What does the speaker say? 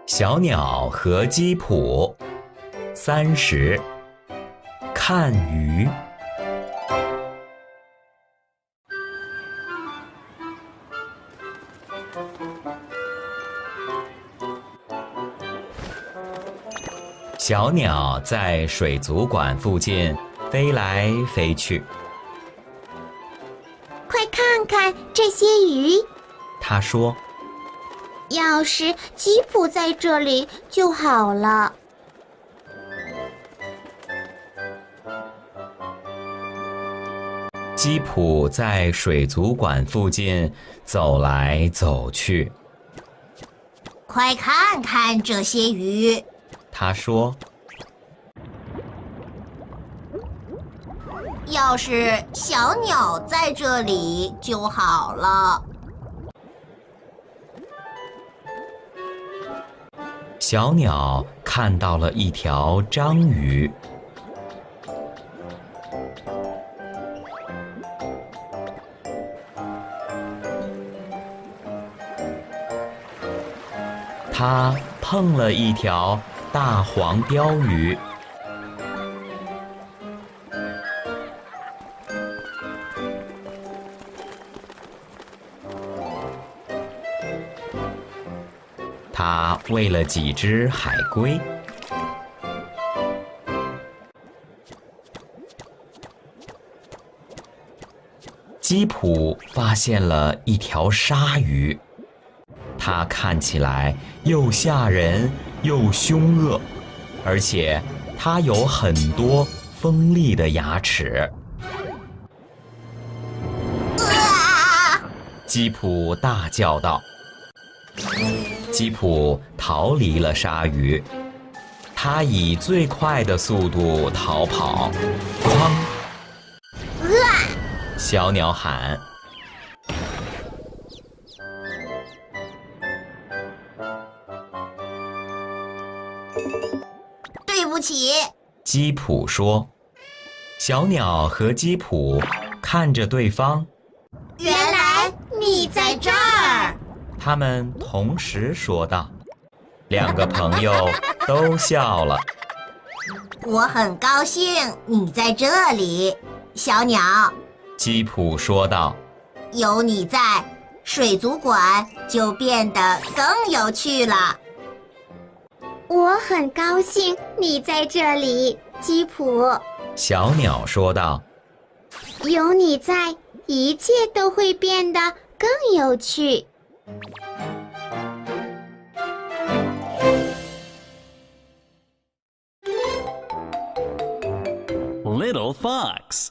小鸟和基普30看鱼。小鸟在水族馆附近飞来飞去。快看看这些鱼，他说，要是基普在这里就好了。基普在水族馆附近走来走去。快看看这些鱼，他说，要是小鸟在这里就好了。小鸟看到了一条章鱼。它碰了一条大黄鲷鱼。它喂了几只海龟。基普发现了一条鲨鱼，它看起来又吓人又凶恶，而且它有很多锋利的牙齿。基普大叫道。基普逃离了鲨鱼，他以最快的速度逃跑。哐！小鸟喊。对不起，基普说。小鸟和基普看着对方。原来你在这儿。他们同时说道，两个朋友都笑了。我很高兴你在这里，小鸟。基普说道，有你在，水族馆就变得更有趣了。我很高兴你在这里，基普。小鸟说道，有你在，一切都会变得更有趣。Little Fox